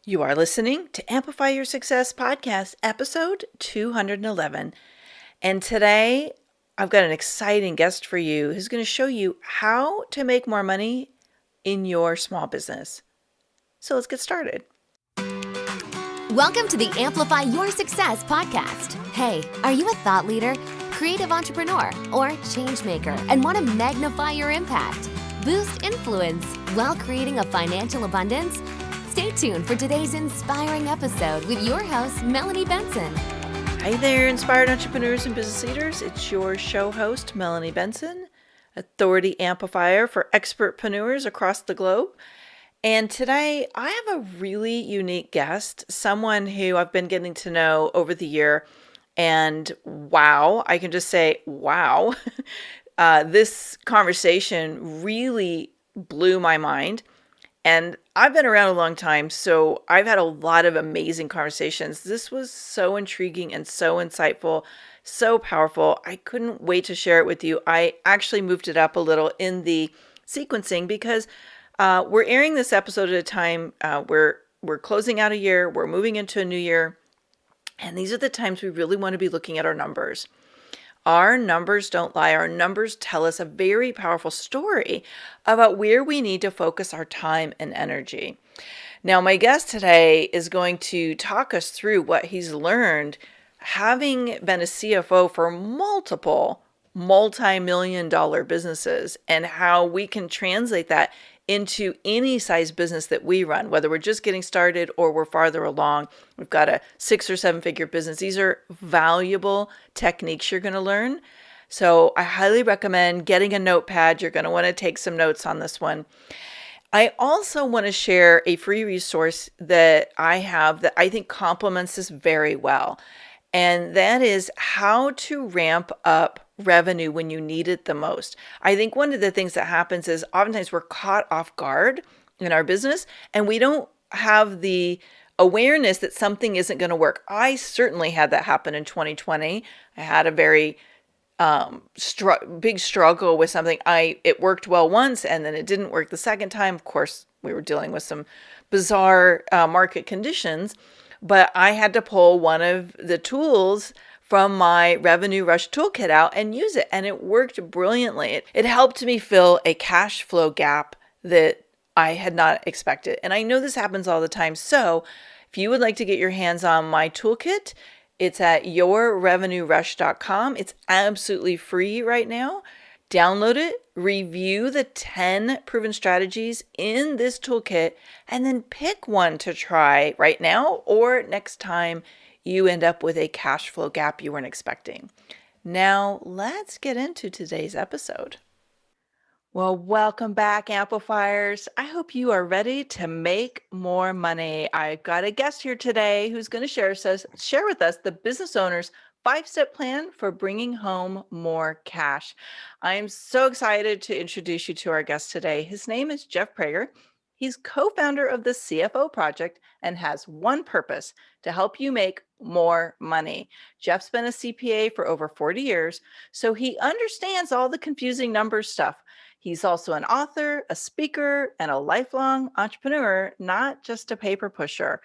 You are listening to Amplify Your Success Podcast, episode 211. And today I've got an exciting guest for you who's going to show you how to make more money in your small business. So let's get started. Welcome to the Amplify Your Success Podcast. Hey, are you a thought leader, creative entrepreneur, or change maker and want to magnify your impact, boost influence while creating a financial abundance? Stay tuned for today's inspiring episode with your host, Melanie Benson. Hi there, inspired entrepreneurs and business leaders. It's your show host, Melanie Benson, authority amplifier for expertpreneurs across the globe. And today I have a really unique guest, someone who I've been getting to know over the year. And wow, I can just say, wow, this conversation really blew my mind. And I've been around a long time, so I've had a lot of amazing conversations. This was so intriguing and so insightful, so powerful. I couldn't wait to share it with you. I actually moved it up a little in the sequencing because we're airing this episode at a time where we're closing out a year, we're moving into a new year, and these are the times we really want to be looking at our numbers. Our numbers don't lie. Our numbers tell us a very powerful story about where we need to focus our time and energy. Now, my guest today is going to talk us through what he's learned having been a CFO for multiple multi-million-dollar businesses and how we can translate that into any size business that we run, whether we're just getting started or we're farther along. We've got a 6 or 7 figure business. These are valuable techniques you're going to learn. So I highly recommend getting a notepad. You're going to want to take some notes on this one. I also want to share a free resource that I have that I think complements this very well. And that is how to ramp up revenue when you need it the most. I think one of the things that happens is oftentimes we're caught off guard in our business and we don't have the awareness that something isn't going to work. I certainly had that happen in 2020. I had a very big struggle with something. It worked well once and then it didn't work the second time. Of course, we were dealing with some bizarre market conditions, but I had to pull one of the tools from my Revenue Rush toolkit out and use it. And it worked brilliantly. It helped me fill a cash flow gap that I had not expected. And I know this happens all the time. So if you would like to get your hands on my toolkit, it's at yourrevenuerush.com. It's absolutely free right now. Download it, review the 10 proven strategies in this toolkit, and then pick one to try right now or next time you end up with a cash flow gap you weren't expecting. Now, let's get into today's episode. Well, welcome back, Amplifiers. I hope you are ready to make more money. I've got a guest here today who's going to share with us the business owner's 5-step plan for bringing home more cash. I am so excited to introduce you to our guest today. His name is Jeff Prager. He's co-founder of the CFO Project and has one purpose: to help you make more money. Jeff's been a CPA for over 40 years, so he understands all the confusing numbers stuff. He's also an author, a speaker, and a lifelong entrepreneur, not just a paper pusher,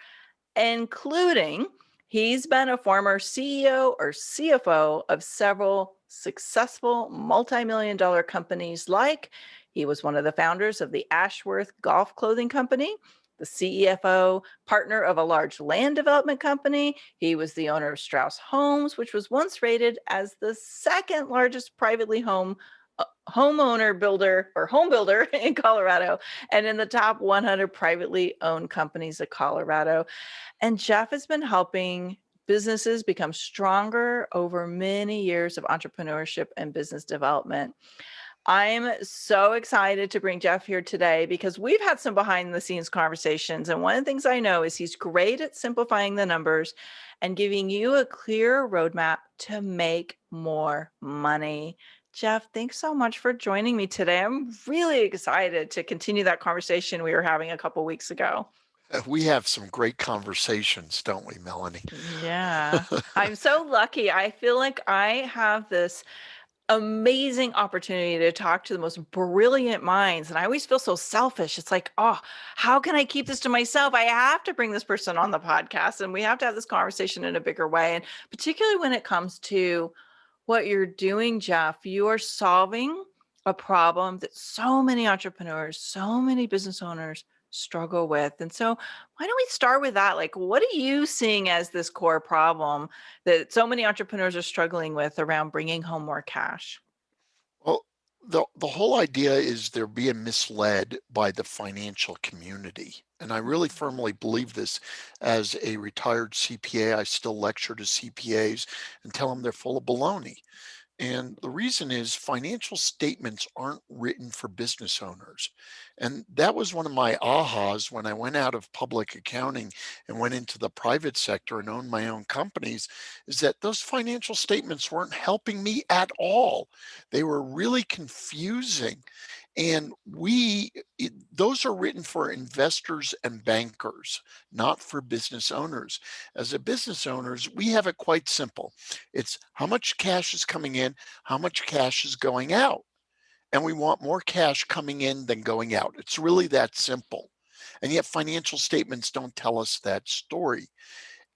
including he's been a former CEO or CFO of several successful multi-million-dollar companies like he was one of the founders of the Ashworth Golf Clothing Company, the CFO partner of a large land development company. He was the owner of Strauss Homes, which was once rated as the second largest privately homeowner builder or home builder in Colorado and in the top 100 privately owned companies of Colorado. And Jeff has been helping businesses become stronger over many years of entrepreneurship and business development. I'm so excited to bring Jeff here today because we've had some behind the scenes conversations. And one of the things I know is he's great at simplifying the numbers and giving you a clear roadmap to make more money. Jeff, thanks so much for joining me today. I'm really excited to continue that conversation we were having a couple weeks ago. We have some great conversations, don't we, Melanie? Yeah, I'm so lucky. I feel like I have this amazing opportunity to talk to the most brilliant minds. And I always feel so selfish. It's like, oh, how can I keep this to myself? I have to bring this person on the podcast and we have to have this conversation in a bigger way. And particularly when it comes to what you're doing, Jeff, you are solving a problem that so many entrepreneurs, so many business owners struggle with. And so, why don't we start with that? Like, what are you seeing as this core problem that so many entrepreneurs are struggling with around bringing home more cash? Well, the whole idea is they're being misled by the financial community. And I really firmly believe this. As a retired CPA, I still lecture to CPAs and tell them they're full of baloney. And the reason is financial statements aren't written for business owners. And that was one of my ahas when I went out of public accounting and went into the private sector and owned my own companies, is that those financial statements weren't helping me at all. They were really confusing. And those are written for investors and bankers, not for business owners. As a business owners, we have it quite simple. It's how much cash is coming in, how much cash is going out. And we want more cash coming in than going out. It's really that simple. And yet financial statements don't tell us that story.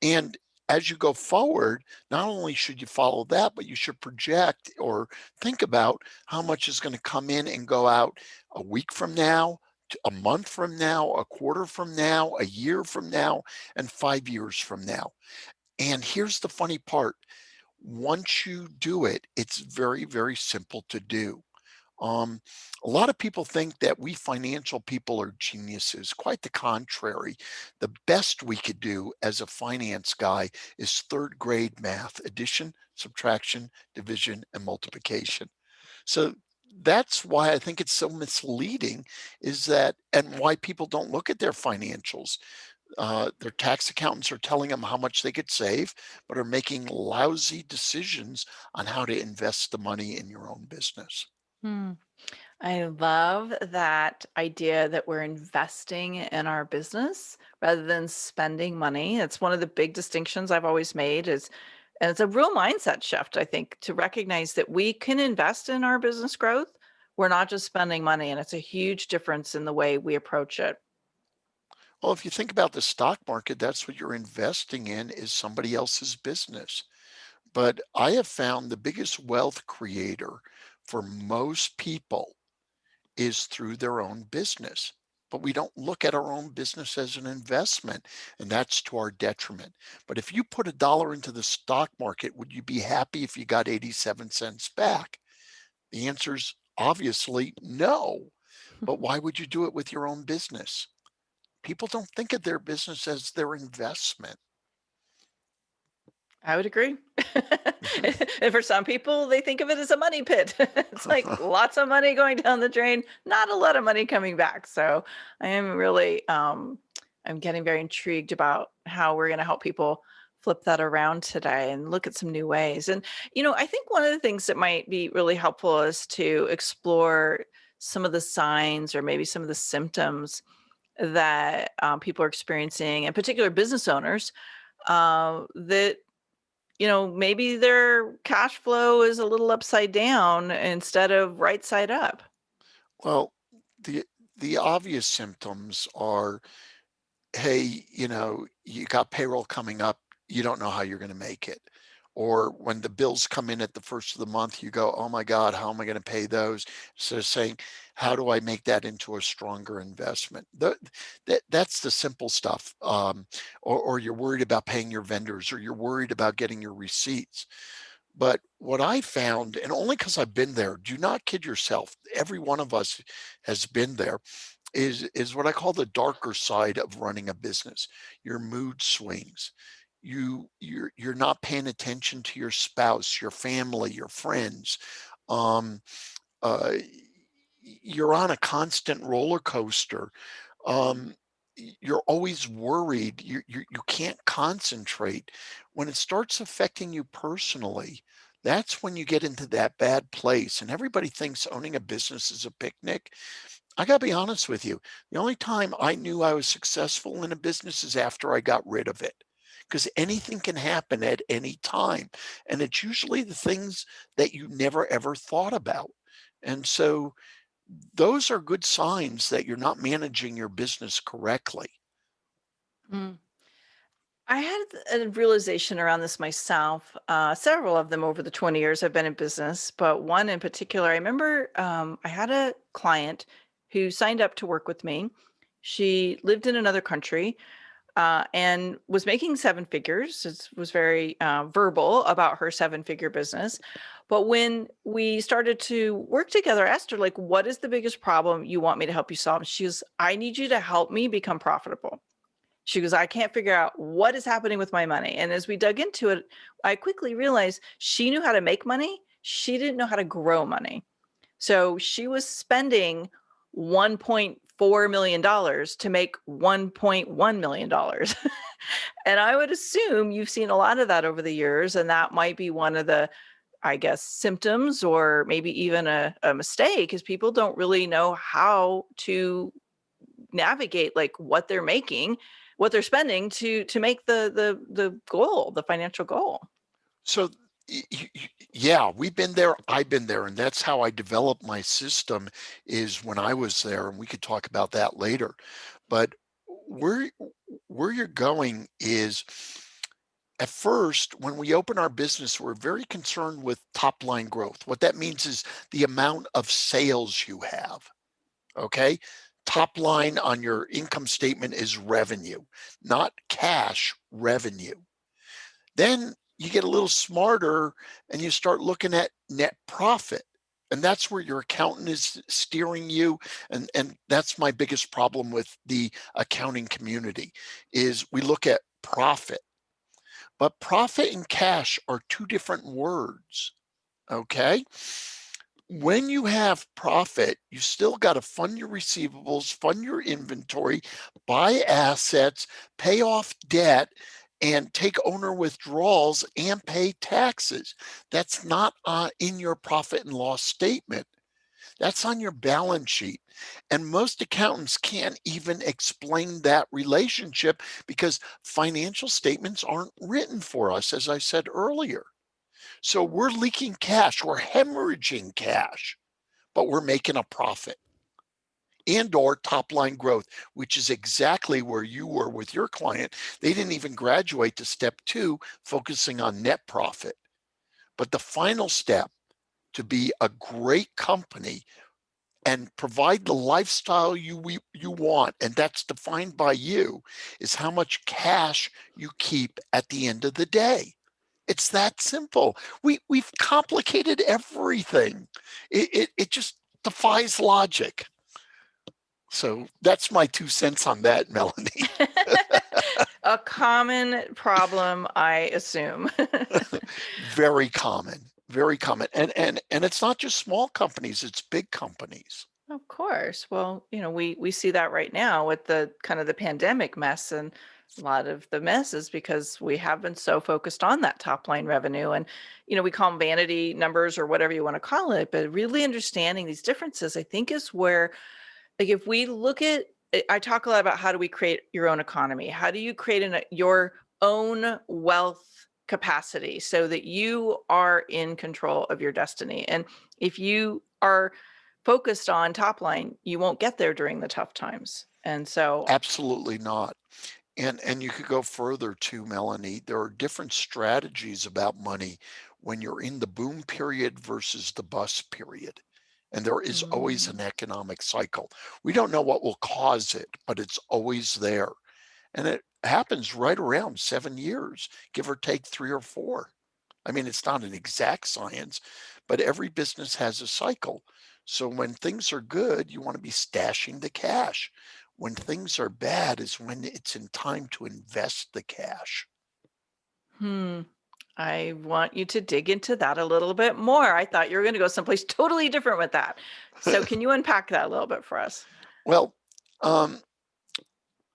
And as you go forward, not only should you follow that, but you should project or think about how much is going to come in and go out a week from now, a month from now, a quarter from now, a year from now, and 5 years from now. And here's the funny part. Once you do it, it's very, very simple to do. Um, a lot of people think that we financial people are geniuses. Quite the contrary. The best we could do as a finance guy is third grade math: addition, subtraction, division, and multiplication. So that's why I think it's so misleading, is that, and why people don't look at their financials. Their tax accountants are telling them how much they could save, but are making lousy decisions on how to invest the money in your own business. Hmm. I love that idea that we're investing in our business rather than spending money. It's one of the big distinctions I've always made is, and it's a real mindset shift, I think, to recognize that we can invest in our business growth. We're not just spending money, and it's a huge difference in the way we approach it. Well, if you think about the stock market, that's what you're investing in, is somebody else's business. But I have found the biggest wealth creator for most people is through their own business. But we don't look at our own business as an investment, and that's to our detriment. But if you put $1 into the stock market, would you be happy if you got 87 cents back? The answer is obviously no. But why would you do it with your own business? People don't think of their business as their investment. I would agree. Mhm. And for some people, they think of it as a money pit. It's like lots of money going down the drain, not a lot of money coming back. So I am really, I'm getting very intrigued about how we're going to help people flip that around today and look at some new ways. And, I think one of the things that might be really helpful is to explore some of the signs or maybe some of the symptoms that people are experiencing, in particular business owners, that maybe their cash flow is a little upside down instead of right side up. Well, the the obvious symptoms are, hey, you got payroll coming up, you don't know how you're going to make it. Or when the bills come in at the first of the month, you go, oh my God, how am I going to pay those? Instead of saying, how do I make that into a stronger investment? That's the simple stuff. Or you're worried about paying your vendors, or you're worried about getting your receipts. But what I found, and only because I've been there, do not kid yourself, every one of us has been there, is what I call the darker side of running a business. Your mood swings. You're not paying attention to your spouse, your family, your friends. Um, uh, you're on a constant roller coaster. Um, you're always worried. You can't concentrate. When it starts affecting you personally, that's when you get into that bad place. And everybody thinks owning a business is a picnic. I got to be honest with you. The only time I knew I was successful in a business is after I got rid of it. because anything can happen at any time. And it's usually the things that you never ever thought about. And so those are good signs that you're not managing your business correctly. Mm. I had a realization around this myself, several of them over the 20 years I've been in business, but one in particular, I remember I had a client who signed up to work with me. She lived in another country and was making seven figures. It was very verbal about her seven-figure business. But when we started to work together, I asked her, like, what is the biggest problem you want me to help you solve? She goes, I need you to help me become profitable. She goes, I can't figure out what is happening with my money. And as we dug into it, I quickly realized she knew how to make money. She didn't know how to grow money. So she was spending $1.4 million to make $1.1 million. And I would assume you've seen a lot of that over the years. And that might be one of the, I guess, symptoms or maybe even a mistake is people don't really know how to navigate like what they're making, what they're spending to make the goal, the financial goal. So yeah, we've been there. I've been there. And that's how I developed my system is when I was there. And we could talk about that later. But where you're going is at first, when we open our business, we're very concerned with top line growth. What that means is the amount of sales you have. Okay. Top line on your income statement is revenue, not cash revenue. Then you get a little smarter and you start looking at net profit. And that's where your accountant is steering you. And that's my biggest problem with the accounting community is we look at profit. But profit and cash are two different words. Okay. When you have profit, you still got to fund your receivables, fund your inventory, buy assets, pay off debt, and take owner withdrawals and pay taxes. That's not in your profit and loss statement. That's on your balance sheet. And most accountants can't even explain that relationship because financial statements aren't written for us, as I said earlier. So we're leaking cash, we're hemorrhaging cash, but we're making a profit and or top line growth, which is exactly where you were with your client. They didn't even graduate to step 2, focusing on net profit. But the final step to be a great company and provide the lifestyle you want, and that's defined by you, is how much cash you keep at the end of the day. It's that simple. We've complicated everything. It just defies logic. So that's my 2 cents on that, Melanie. A common problem, I assume. Very common. Very common. And it's not just small companies, it's big companies. Of course. Well, we see that right now with the kind of the pandemic mess, and a lot of the mess is because we have been so focused on that top line revenue, and we call them vanity numbers or whatever you want to call it, but really understanding these differences, I think, is where, like, if we look at, I talk a lot about how do we create your own economy? How do you create your own wealth capacity so that you are in control of your destiny? And if you are focused on top line, you won't get there during the tough times. And so Absolutely not. And you could go further too, Melanie. There are different strategies about money when you're in the boom period versus the bust period. And there is always an economic cycle. We don't know what will cause it, but it's always there. And it happens right around 7 years, give or take 3 or 4. I mean, it's not an exact science, but every business has a cycle. So when things are good, you want to be stashing the cash. When things are bad is when it's in time to invest the cash. I want you to dig into that a little bit more. I thought you were going to go someplace totally different with that. So can you unpack that a little bit for us? Well,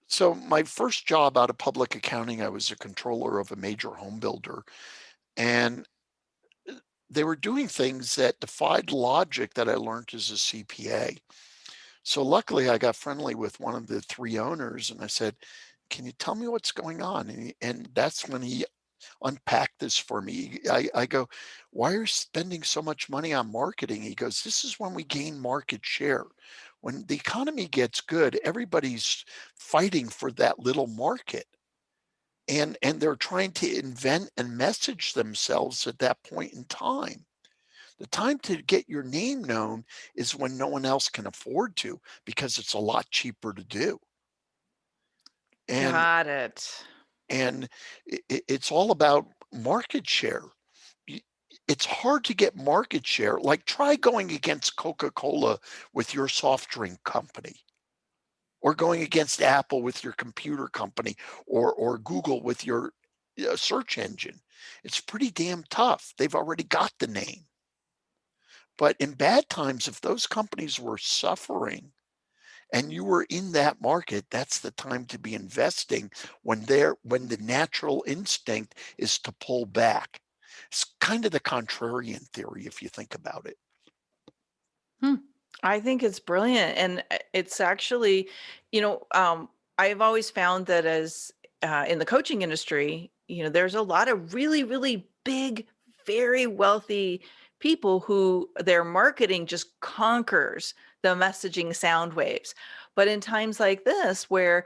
so my first job out of public accounting, I was a controller of a major home builder, and they were doing things that defied logic that I learned as a CPA. So luckily I got friendly with one of the 3 owners and I said, can you tell me what's going on? And that's when he unpacked this for me. I go, why are you spending so much money on marketing? He goes, this is when we gain market share. When the economy gets good, everybody's fighting for that little market. And they're trying to invent and message themselves at that point in time. The time to get your name known is when no one else can afford to, because it's a lot cheaper to do. And Got it. it's all about market share. It's hard to get market share. Like, try going against Coca-Cola with your soft drink company, or going against Apple with your computer company, or Google with your search engine. It's pretty damn tough. They've already got the name. But in bad times, if those companies were suffering and you were in that market, that's the time to be investing, when the natural instinct is to pull back. It's kind of the contrarian theory, if you think about it. I think it's brilliant. And it's actually, I've always found that as in the coaching industry, there's a lot of really, really big, very wealthy people who their marketing just conquers the messaging sound waves. But in times like this, where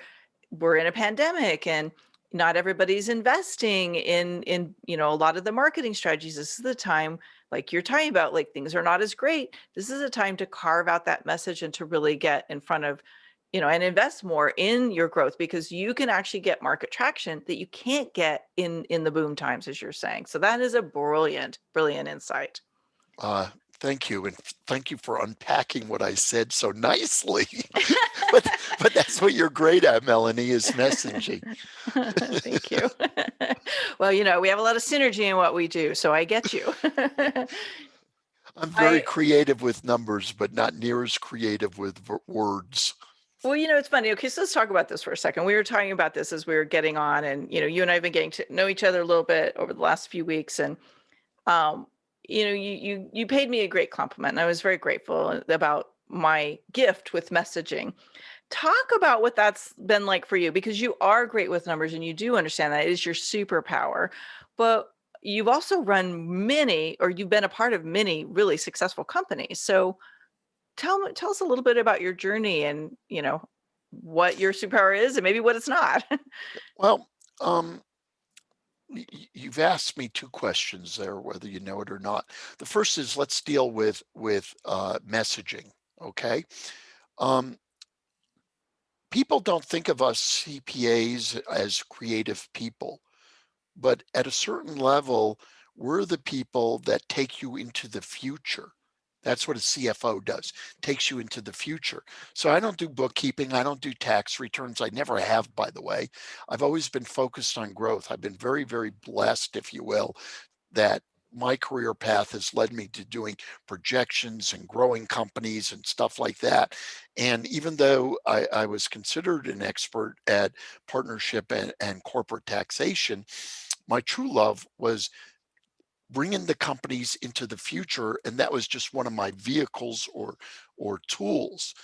we're in a pandemic and not everybody's investing in a lot of the marketing strategies, this is the time, like you're talking about, like things are not as great. This is a time to carve out that message and to really get in front of, and invest more in your growth, because you can actually get market traction that you can't get in the boom times, as you're saying. So that is a brilliant, brilliant insight. Thank you, and thank you for unpacking what I said so nicely. but that's what you're great at, Melanie, is messaging. Thank you. Well, we have a lot of synergy in what we do, so I get you. I'm very creative with numbers, but not near as creative with words. Well, it's funny. Okay, so let's talk about this for a second. We were talking about this as we were getting on, and you and I have been getting to know each other a little bit over the last few weeks, and um, you paid me a great compliment, and I was very grateful about my gift with messaging. Talk about what that's been like for you, because you are great with numbers and you do understand that it is your superpower. But you've also run many, or you've been a part of many really successful companies. So tell us a little bit about your journey, and what your superpower is and maybe what it's not. Well, you've asked me two questions there, whether you know it or not. The first is, let's deal with messaging. Okay. People don't think of us CPAs as creative people, but at a certain level, we're the people that take you into the future. That's what a CFO does, takes you into the future. So I don't do bookkeeping. I don't do tax returns. I never have, by the way. I've always been focused on growth. I've been very, very blessed, if you will, that my career path has led me to doing projections and growing companies and stuff like that. And even though I was considered an expert at partnership and corporate taxation, my true love was bringing the companies into the future, and that was just one of my vehicles or tools.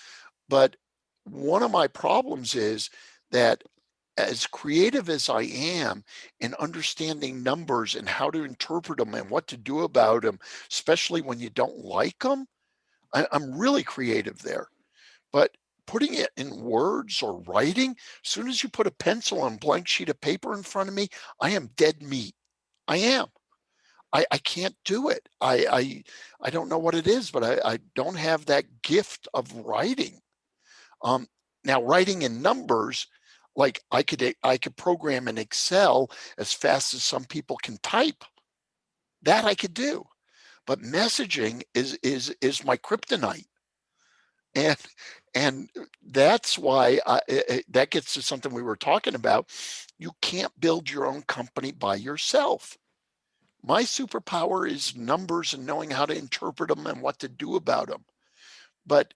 But one of my problems is that, as creative as I am in understanding numbers and how to interpret them and what to do about them, especially when you don't like them, I'm really creative there. But putting it in words or writing, as soon as you put a pencil on a blank sheet of paper in front of me, I am dead meat. I am. I can't do it. I don't know what it is, but I don't have that gift of writing. Now, writing in numbers, like I could program in Excel as fast as some people can type. That I could do, but messaging is my kryptonite, and that's why that gets to something we were talking about. You can't build your own company by yourself. My superpower is numbers and knowing how to interpret them and what to do about them. But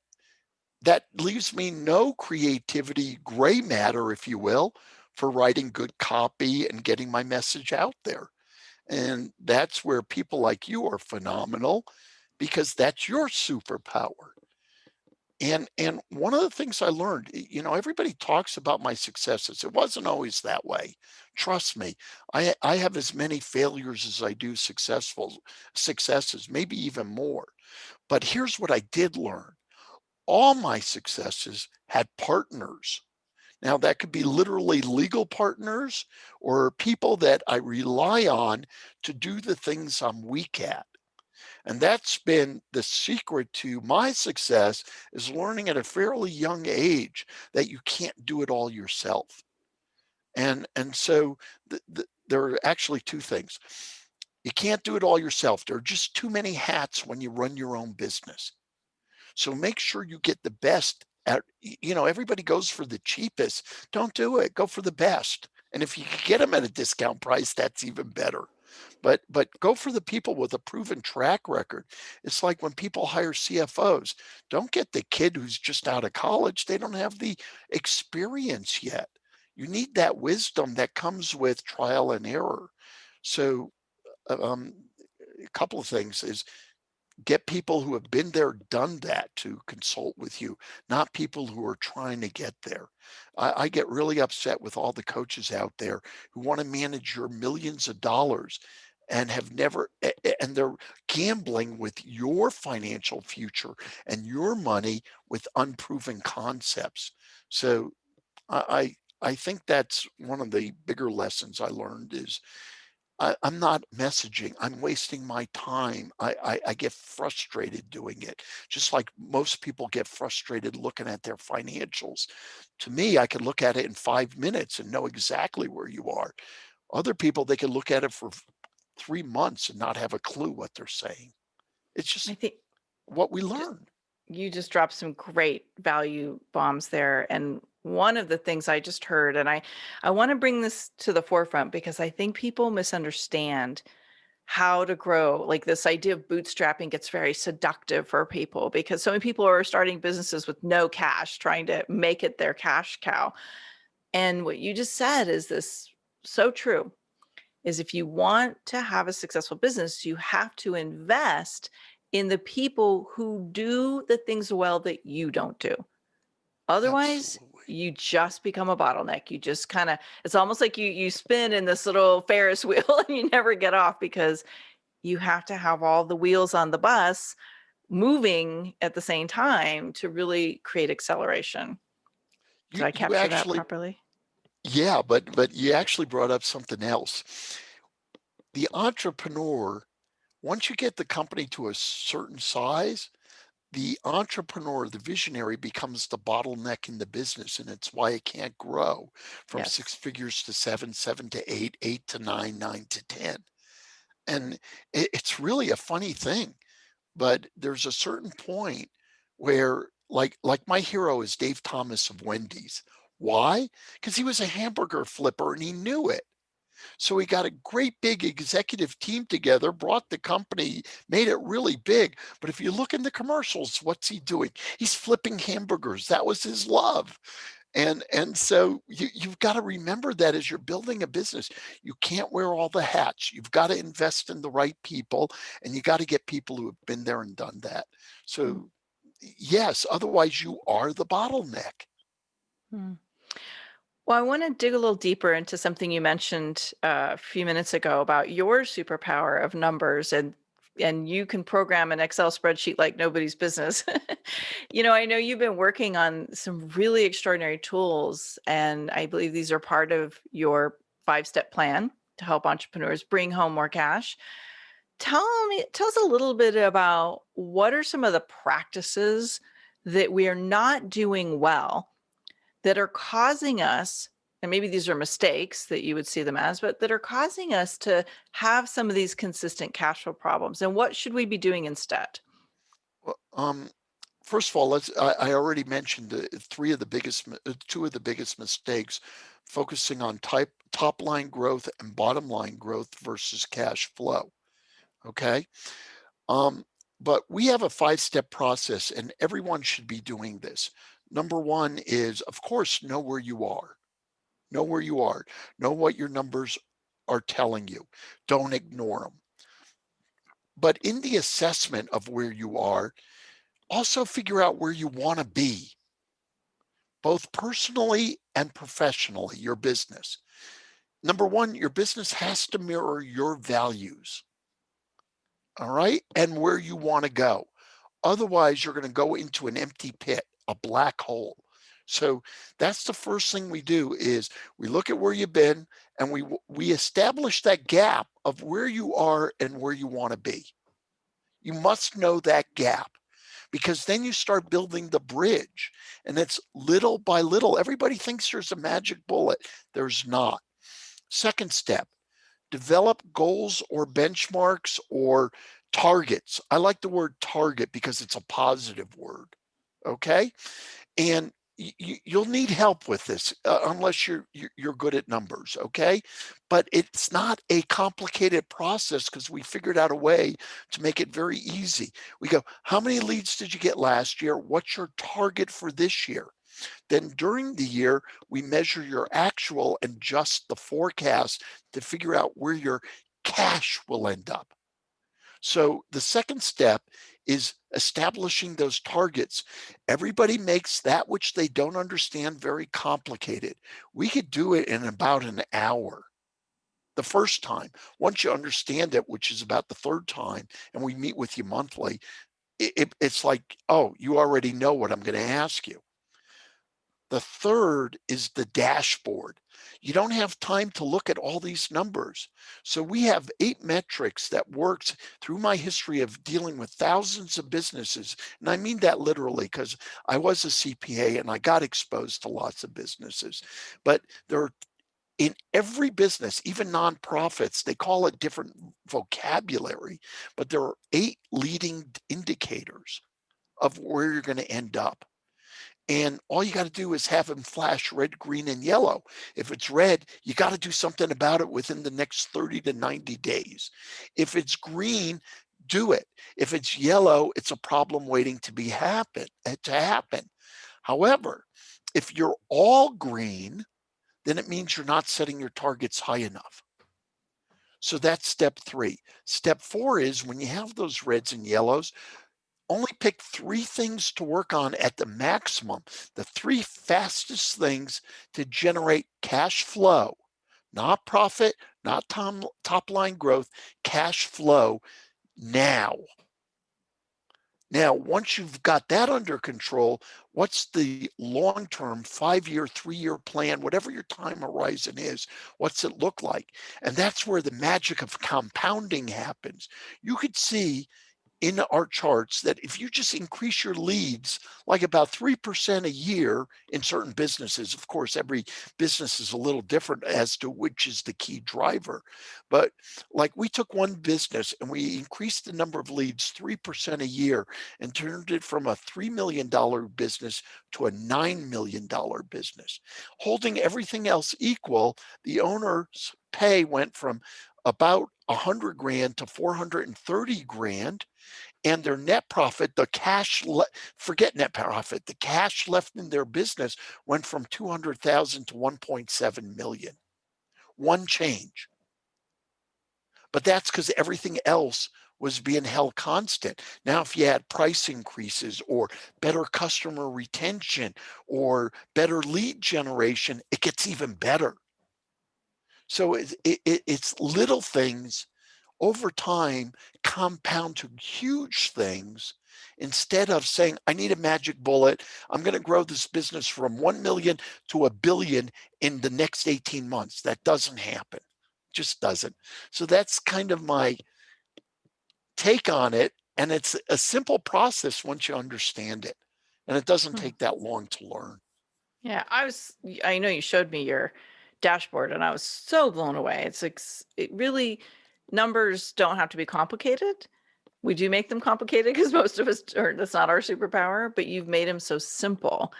that leaves me no creativity, gray matter, if you will, for writing good copy and getting my message out there. And that's where people like you are phenomenal, because that's your superpower. And one of the things I learned, everybody talks about my successes. It wasn't always that way. Trust me, I have as many failures as I do successes, maybe even more. But here's what I did learn. All my successes had partners. Now, that could be literally legal partners or people that I rely on to do the things I'm weak at. And that's been the secret to my success, is learning at a fairly young age that you can't do it all yourself. And so there are actually two things. You can't do it all yourself. There are just too many hats when you run your own business. So make sure you get the best at, everybody goes for the cheapest. Don't do it. Go for the best. And if you can get them at a discount price, that's even better. But go for the people with a proven track record. It's like when people hire CFOs, don't get the kid who's just out of college. They don't have the experience yet. You need that wisdom that comes with trial and error. So a couple of things is, get people who have been there, done that, to consult with you, not people who are trying to get there. I get really upset with all the coaches out there who want to manage your millions of dollars and have never, and they're gambling with your financial future and your money with unproven concepts. So I think that's one of the bigger lessons I learned is, I'm not messaging. I'm wasting my time. I get frustrated doing it, just like most people get frustrated looking at their financials. To me, I can look at it in 5 minutes and know exactly where you are. Other people, they can look at it for 3 months and not have a clue what they're saying. It's I just think what we learn. you just dropped some great value bombs there. And one of the things I just heard, and I want to bring this to the forefront because I think people misunderstand how to grow. Like, this idea of bootstrapping gets very seductive for people because so many people are starting businesses with no cash, trying to make it their cash cow. And what you just said is this so true, is if you want to have a successful business, you have to invest in the people who do the things well that you don't do. Otherwise, Absolutely. you just become a bottleneck. You just kind of, it's almost like you spin in this little Ferris wheel and you never get off because you have to have all the wheels on the bus moving at the same time to really create acceleration. Did I You capture that actually, properly? yeah, but you actually brought up something else. The entrepreneur, once you get the company to a certain size, the entrepreneur, the visionary, becomes the bottleneck in the business, and it's why it can't grow from six Yes. figures to seven, seven to eight, eight to nine, nine to 10. And it's really a funny thing, but there's a certain point where, like my hero is Dave Thomas of Wendy's. Why? Because he was a hamburger flipper and he knew it. So he got a great big executive team together, brought the company, made it really big. But if you look in the commercials, what's he doing? He's flipping hamburgers. That was his love. And so you've got to remember that as you're building a business, you can't wear all the hats. You've got to invest in the right people, and you got to get people who have been there and done that. So yes, otherwise you are the bottleneck. Hmm. Well, I want to dig a little deeper into something you mentioned a few minutes ago about your superpower of numbers, and you can program an Excel spreadsheet like nobody's business. I know you've been working on some really extraordinary tools, and I believe these are part of your 5-step plan to help entrepreneurs bring home more cash. Tell us a little bit about what are some of the practices that we are not doing well that are causing us, and maybe these are mistakes that you would see them as, but that are causing us to have some of these consistent cash flow problems. And what should we be doing instead? Well, first of all, I already mentioned two of the biggest mistakes, focusing on top line growth and bottom line growth versus cash flow. Okay. Um, but we have a 5-step process, and everyone should be doing this. Number one is, of course, know where you are. Know where you are. Know what your numbers are telling you. Don't ignore them. But in the assessment of where you are, Also figure out where you want to be, both personally and professionally, your business. Number one, your business has to mirror your values, all right, and where you want to go. Otherwise, you're going to go into an empty pit, a black hole. So that's the first thing we do is we look at where you've been and we establish that gap of where you are and where you want to be. You must know that gap, because then you start building the bridge, and it's little by little. Everybody thinks there's a magic bullet. There's not. Second step, develop goals or benchmarks or targets. I like the word target because it's a positive word. Okay. And you'll need help with this unless you're good at numbers. Okay. But it's not a complicated process because we figured out a way to make it very easy. We go, how many leads did you get last year? What's your target for this year? Then during the year, we measure your actual and just the forecast to figure out where your cash will end up. So the second step is establishing those targets. Everybody makes that which they don't understand very complicated. We could do it in about an hour the first time. Once you understand it, which is about the third time, and we meet with you monthly, it's like, oh, you already know what I'm going to ask you. The third is the dashboard. You don't have time to look at all these numbers. So we have 8 metrics that works through my history of dealing with thousands of businesses. And I mean that literally because I was a CPA and I got exposed to lots of businesses. But there are, in every business, even nonprofits, they call it different vocabulary, but there are 8 leading indicators of where you're going to end up. And all you got to do is have them flash red, green, and yellow. If it's red, you got to do something about it within the next 30 to 90 days. If it's green, do it. If it's yellow, it's a problem waiting to happen. However, if you're all green, then it means you're not setting your targets high enough. So that's step 3. Step 4 is when you have those reds and yellows, only pick 3 things to work on at the maximum, the 3 fastest things to generate cash flow, not profit, not top line growth, cash flow now. Now, once you've got that under control, what's the long-term 5-year, 3-year plan, whatever your time horizon is, what's it look like? And that's where the magic of compounding happens. You could see in our charts that if you just increase your leads like about 3% a year in certain businesses, of course, every business is a little different as to which is the key driver. But like we took one business and we increased the number of leads 3% a year and turned it from a $3 million business to a $9 million business. Holding everything else equal, the owner's pay went from about 100 grand to 430 grand. And their net profit, the cash, forget net profit, the cash left in their business went from 200,000 to 1.7 million. One change. But that's because everything else was being held constant. Now, if you had price increases or better customer retention or better lead generation, it gets even better. So it's little things over time compound to huge things. Instead of saying, I need a magic bullet, I'm going to grow this business from 1 million to 1 billion in the next 18 months. That doesn't happen. Just doesn't. So that's kind of my take on it. And it's a simple process once you understand it. And it doesn't take that long to learn. Yeah, I know you showed me your dashboard and I was so blown away. It's like, it really, numbers don't have to be complicated. We do make them complicated because most of us, or that's not our superpower, but you've made them so simple.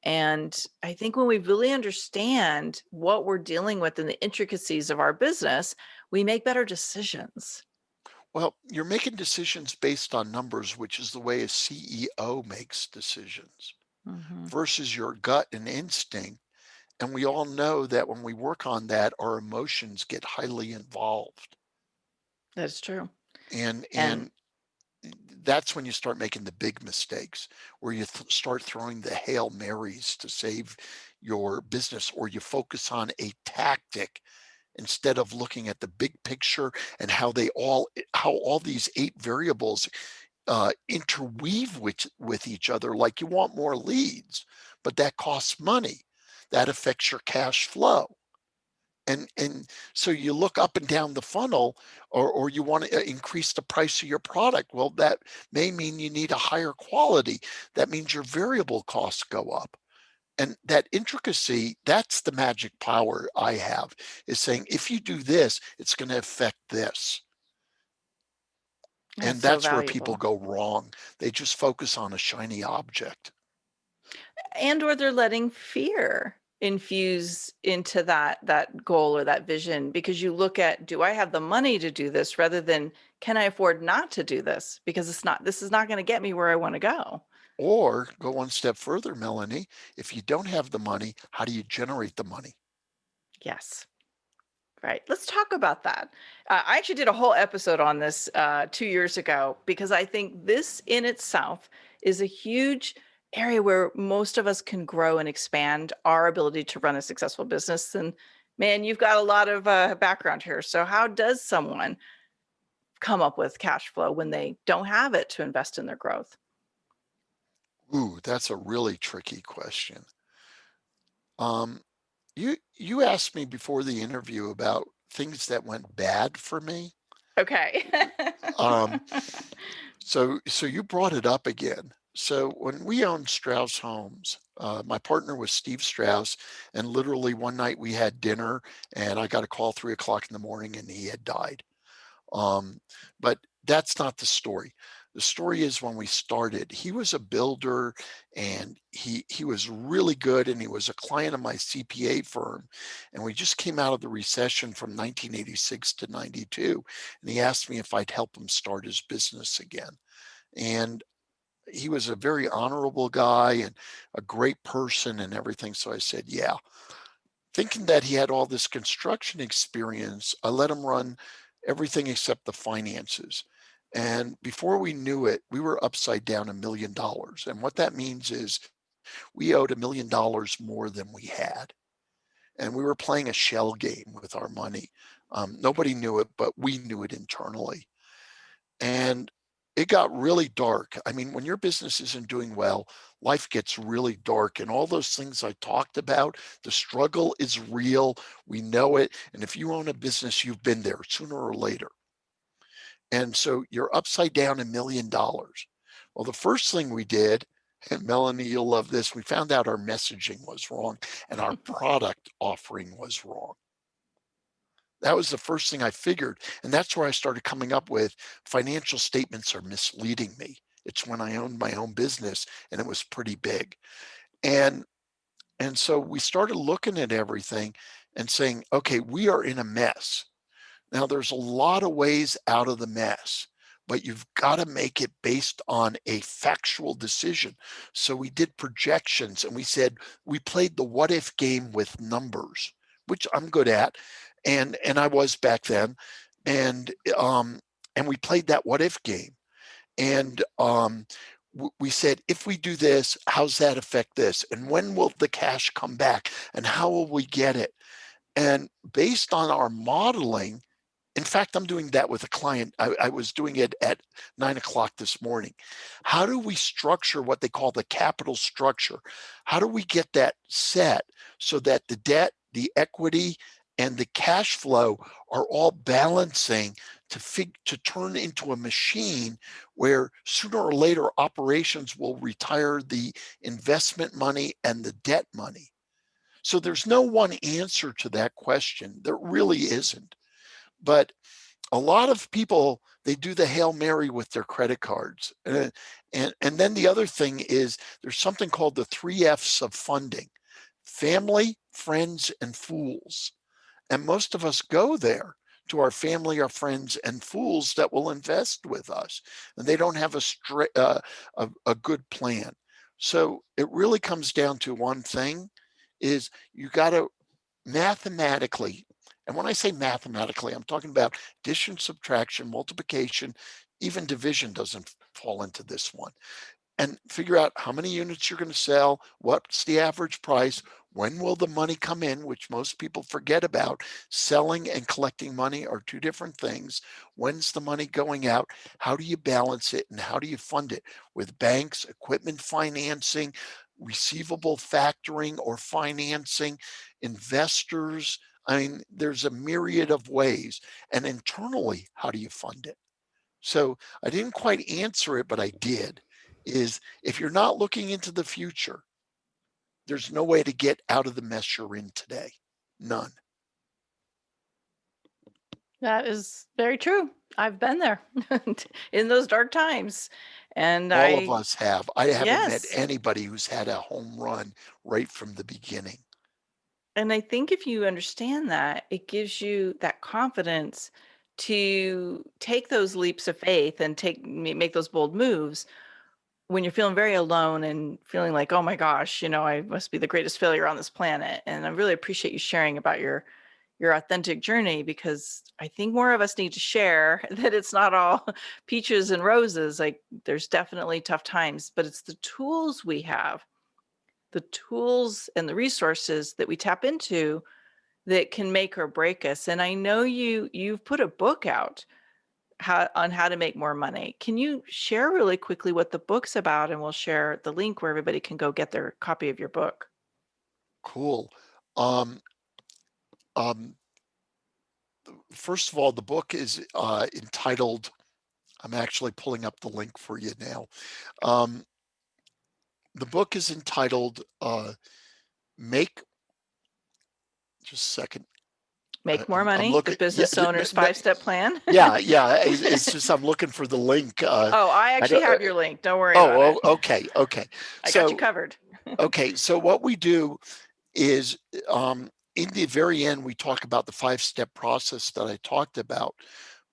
And I think when we really understand what we're dealing with and the intricacies of our business, we make better decisions. Well, you're making decisions based on numbers, which is the way a CEO makes decisions versus your gut and instinct. And we all know that when we work on that, our emotions get highly involved. That's true. And And that's when you start making the big mistakes, where you start throwing the Hail Marys to save your business, or you focus on a tactic instead of looking at the big picture and how all these 8 variables interweave with each other. Like, you want more leads, but that costs money. That affects your cash flow. And so you look up and down the funnel, or you want to increase the price of your product. Well, that may mean you need a higher quality. That means your variable costs go up. And that intricacy, that's the magic power I have, is saying, if you do this, it's going to affect this. And That's so that's where people valuable. go wrong. They just focus on a shiny object. And or they're letting fear infuse into that goal or that vision, because you look at, do I have the money to do this, rather than, can I afford not to do this, because this is not going to get me where I want to go. Or go one step further, Melanie, if you don't have the money, how do you generate the money? Yes. Right. Let's talk about that. I actually did a whole episode on this 2 years ago, because I think this in itself is a huge area where most of us can grow and expand our ability to run a successful business. And man, you've got a lot of background here. So how does someone come up with cash flow when they don't have it to invest in their growth? Ooh, that's a really tricky question. Um, you asked me before the interview about things that went bad for me. Okay. Um, so you brought it up again. So when we owned Strauss Homes, my partner was Steve Strauss, and literally one night we had dinner, and I got a call 3 o'clock in the morning, and he had died. But that's not the story. The story is, when we started, he was a builder, and he was really good, and he was a client of my CPA firm. And we just came out of the recession from 1986 to 92, and he asked me if I'd help him start his business again. And he was a very honorable guy and a great person and everything. So I said, yeah. Thinking that he had all this construction experience, I let him run everything except the finances. And before we knew it, we were upside down $1 million. And what that means is we owed $1 million more than we had. And we were playing a shell game with our money. Nobody knew it, but we knew it internally. And it got really dark. I mean, when your business isn't doing well, life gets really dark. And all those things I talked about, the struggle is real. We know it. And if you own a business, you've been there sooner or later. And so you're upside down $1 million. Well, the first thing we did, and Melanie, you'll love this, we found out our messaging was wrong and our product offering was wrong. That was the first thing I figured. And that's where I started coming up with, financial statements are misleading me. It's when I owned my own business, and it was pretty big. And so we started looking at everything and saying, okay, we are in a mess. Now, there's a lot of ways out of the mess, but you've got to make it based on a factual decision. So we did projections, and we said, we played the what if game with numbers, which I'm good at. And I was back then. And we played that what if game. And we said, if we do this, how's that affect this? And when will the cash come back? And how will we get it? And based on our modeling, in fact, I'm doing that with a client. I was doing it at 9 o'clock this morning. How do we structure what they call the capital structure? How do we get that set so that the debt, the equity, and the cash flow are all balancing to turn into a machine where sooner or later operations will retire the investment money and the debt money? So there's no one answer to that question. There really isn't. But a lot of people, they do the Hail Mary with their credit cards. And then the other thing is, there's something called the 3 F's of funding: family, friends, and fools. And most of us go there to our family, our friends, and fools that will invest with us. And they don't have a good plan. So it really comes down to one thing, is you got to mathematically, and when I say mathematically, I'm talking about addition, subtraction, multiplication, even division doesn't fall into this one. And figure out how many units you're going to sell, what's the average price, when will the money come in, which most people forget about. Selling and collecting money are two different things. When's the money going out? How do you balance it, and how do you fund it? With banks, equipment financing, receivable factoring or financing, investors. I mean, there's a myriad of ways. And internally, how do you fund it? So I didn't quite answer it, but I did. Is if you're not looking into the future, there's no way to get out of the mess you're in today. None. That is very true. I've been there in those dark times. And All of us have. I haven't met yes. anybody who's had a home run right from the beginning. And I think if you understand that, it gives you that confidence to take those leaps of faith and make those bold moves when you're feeling very alone and feeling like, oh my gosh, I must be the greatest failure on this planet. And I really appreciate you sharing about your authentic journey, because I think more of us need to share that it's not all peaches and roses. Like, there's definitely tough times, but it's the tools we have, the tools and the resources that we tap into that can make or break us. And I know you've put a book out on how to make more money. Can you share really quickly what the book's about? And we'll share the link where everybody can go get their copy of your book. Cool. Um, first of all, the book is entitled, I'm actually pulling up the link for you now. The book is entitled Make, just a second. Make More Money, looking, the Business Owner's 5-Step Plan. Yeah. It's just I'm looking for the link. I actually have your link. Don't worry about it. Okay. I got you covered. Okay, so what we do is in the very end, we talk about the 5-step process that I talked about,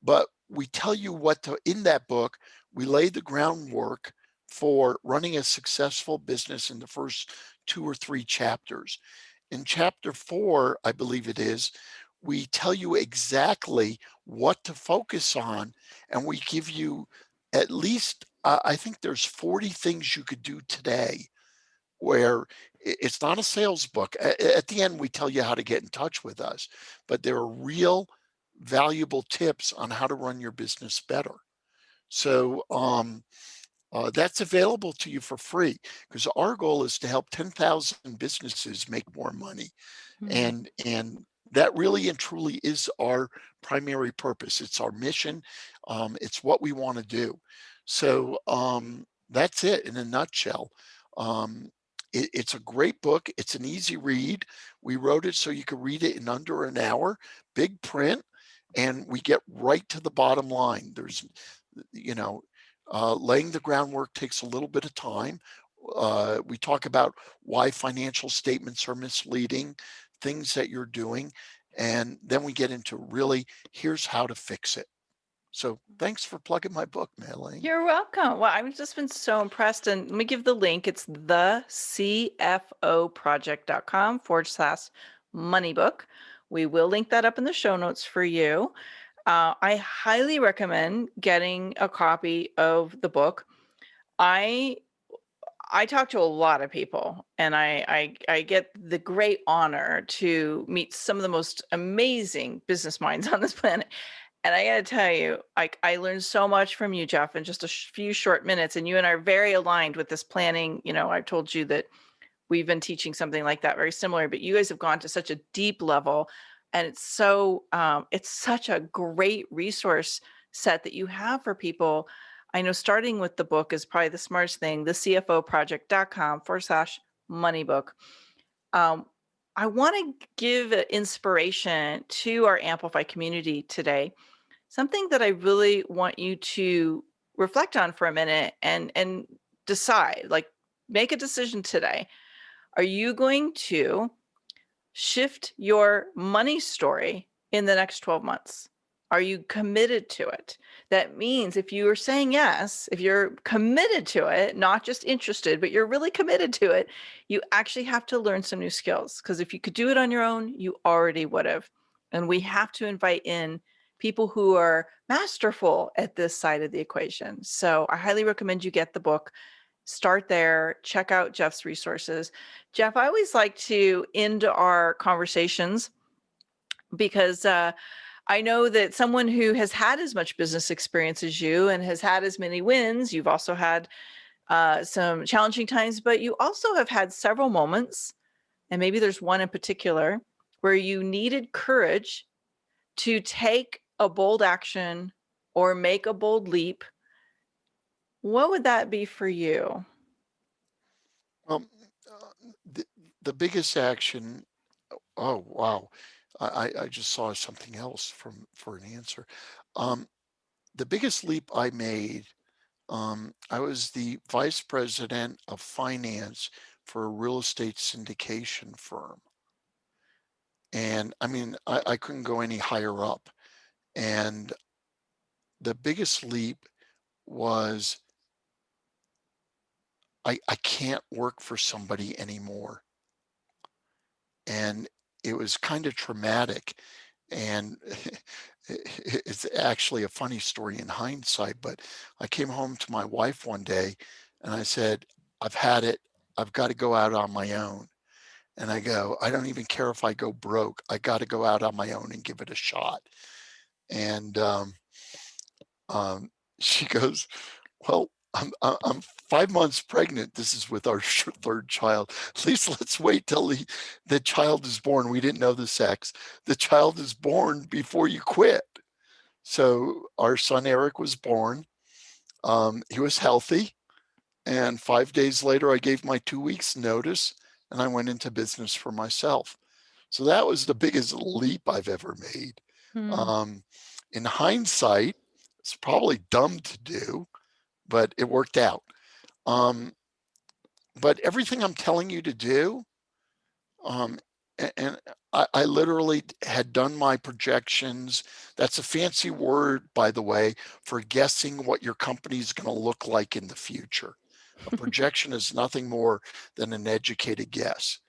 but we tell you in that book, we lay the groundwork for running a successful business in the first 2 or 3 chapters. In chapter 4, I believe it is, we tell you exactly what to focus on, and we give you at least, I think there's 40 things you could do today, where it's not a sales book. At the end, we tell you how to get in touch with us, but there are real valuable tips on how to run your business better. So that's available to you for free, because our goal is to help 10,000 businesses make more money. Mm-hmm. And that really and truly is our primary purpose. It's our mission. It's what we want to do. So that's it in a nutshell. It's a great book. It's an easy read. We wrote it so you could read it in under an hour, big print, and we get right to the bottom line. There's, laying the groundwork takes a little bit of time. We talk about why financial statements are misleading, things that you're doing, and then we get into really, here's how to fix it. So thanks for plugging my book, Melanie. You're welcome. Well, I've just been so impressed. And let me give the link. It's thecfoproject.com/moneybook. We will link that up in the show notes for you. I highly recommend getting a copy of the book. I talk to a lot of people, and I get the great honor to meet some of the most amazing business minds on this planet. And I got to tell you, I learned so much from you, Jeff, in just a few short minutes. And you and I are very aligned with this planning. I've told you that we've been teaching something like that, very similar, but you guys have gone to such a deep level. And it's such a great resource set that you have for people. I know starting with the book is probably the smartest thing, thecfoproject.com/moneybook. I want to give inspiration to our Amplify community today, something that I really want you to reflect on for a minute and decide, like, make a decision today. Are you going to shift your money story in the next 12 months? Are you committed to it? That means if you are saying yes, if you're committed to it, not just interested, but you're really committed to it, you actually have to learn some new skills. Because if you could do it on your own, you already would have. And we have to invite in people who are masterful at this side of the equation. So I highly recommend you get the book. Start there, check out Jeff's resources. Jeff, I always like to end our conversations because I know that someone who has had as much business experience as you and has had as many wins, you've also had some challenging times, but you also have had several moments, and maybe there's one in particular, where you needed courage to take a bold action or make a bold leap. What would that be for you? Well, the, the biggest action, oh, wow. I just saw something else for an answer. Um, the biggest leap I made, I was the vice president of finance for a real estate syndication firm. And I mean, I couldn't go any higher up. And the biggest leap was I can't work for somebody anymore. And it was kind of traumatic. And it's actually a funny story in hindsight, but I came home to my wife one day and I said, I've had it. I've got to go out on my own. And I go, I don't even care if I go broke. I got to go out on my own and give it a shot. And she goes, well, I'm 5 months pregnant. This is with our third child. At least let's wait till the child is born. We didn't know the sex. The child is born before you quit. So our son Eric was born. He was healthy. And 5 days later, I gave my 2 weeks notice and I went into business for myself. So that was the biggest leap I've ever made. Hmm. In hindsight, it's probably dumb to do, but it worked out. But everything I'm telling you to do, um, and I literally had done my projections. That's a fancy word, by the way, for guessing what your company is going to look like in the future. A projection is nothing more than an educated guess.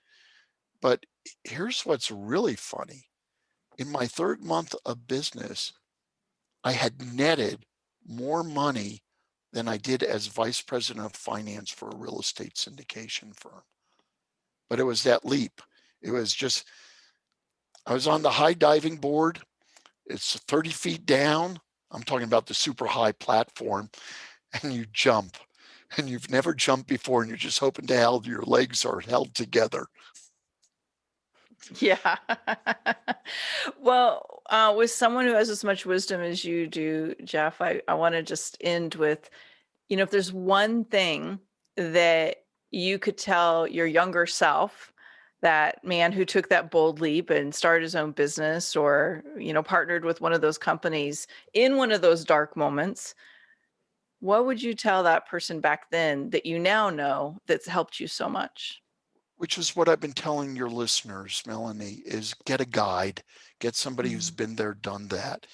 But here's what's really funny. In my third month of business, I had netted more money than I did as vice president of finance for a real estate syndication firm. But it was that leap. It was just, I was on the high diving board. It's 30 feet down. I'm talking about the super high platform, and you jump. And you've never jumped before, and you're just hoping to hell your legs are held together. Yeah. Well, with someone who has as much wisdom as you do, Jeff, I want to just end with, if there's one thing that you could tell your younger self, that man who took that bold leap and started his own business or, partnered with one of those companies in one of those dark moments, what would you tell that person back then that you now know that's helped you so much? Which is what I've been telling your listeners, Melanie, is get a guide, get somebody who's Mm. been there, done that.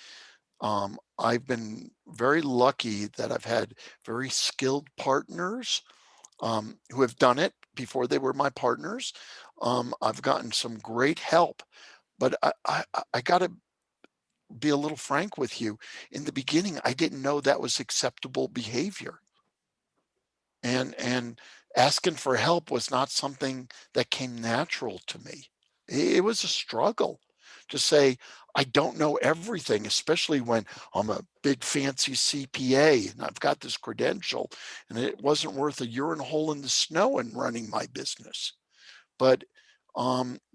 I've been very lucky that I've had very skilled partners who have done it before they were my partners. I've gotten some great help, but I got to be a little frank with you. In the beginning, I didn't know that was acceptable behavior. And asking for help was not something that came natural to me. It was a struggle to say, I don't know everything, especially when I'm a big fancy CPA and I've got this credential and it wasn't worth a urine hole in the snow in running my business. But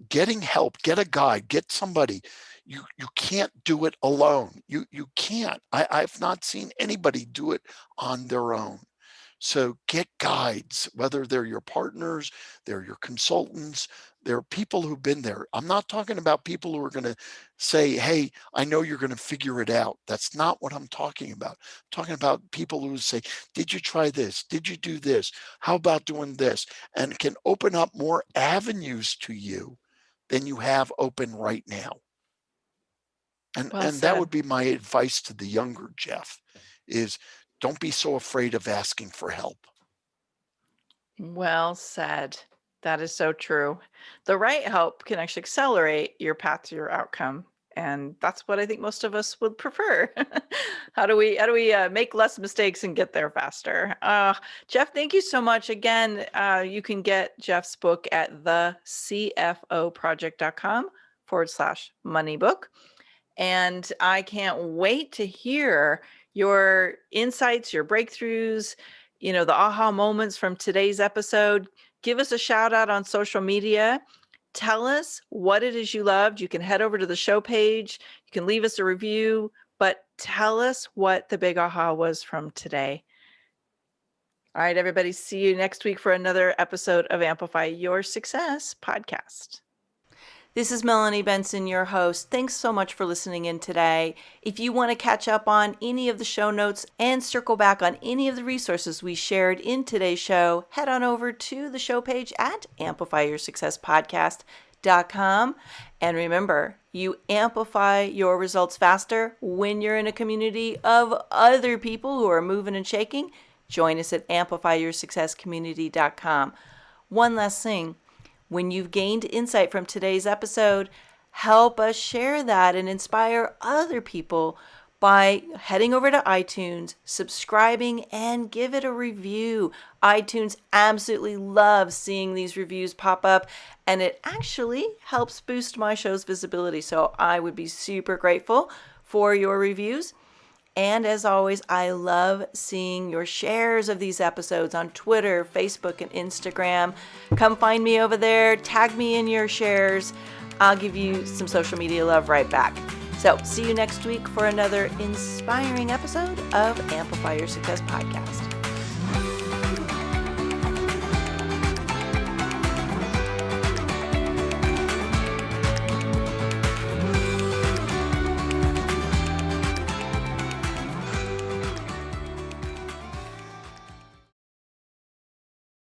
getting help, get a guide, get somebody. You can't do it alone. You can't. I've not seen anybody do it on their own. So get guides, whether they're your partners, they're your consultants, they're people who've been there. I'm not talking about people who are going to say, hey, I know you're going to figure it out. That's not what I'm talking about. I'm talking about people who say, did you try this? Did you do this? How about doing this? And can open up more avenues to you than you have open right now. Well And that would said. be my advice to the younger Jeff is don't be so afraid of asking for help. Well said. That is so true. The right help can actually accelerate your path to your outcome. And that's what I think most of us would prefer. How do we make less mistakes and get there faster? Jeff, thank you so much. Again, you can get Jeff's book at thecfoproject.com/moneybook. And I can't wait to hear your insights, your breakthroughs, the aha moments from today's episode. Give us a shout out on social media. Tell us what it is you loved. You can head over to the show page. You can leave us a review, but tell us what the big aha was from today. All right, everybody. See you next week for another episode of Amplify Your Success Podcast. This is Melanie Benson, your host. Thanks so much for listening in today. If you want to catch up on any of the show notes and circle back on any of the resources we shared in today's show, head on over to the show page at amplifyyoursuccesspodcast.com. And remember, you amplify your results faster when you're in a community of other people who are moving and shaking. Join us at amplifyyoursuccesscommunity.com. One last thing. When you've gained insight from today's episode, help us share that and inspire other people by heading over to iTunes, subscribing, and give it a review. iTunes absolutely loves seeing these reviews pop up, and it actually helps boost my show's visibility. So I would be super grateful for your reviews. And as always, I love seeing your shares of these episodes on Twitter, Facebook, and Instagram. Come find me over there. Tag me in your shares. I'll give you some social media love right back. So see you next week for another inspiring episode of Amplify Your Success Podcast.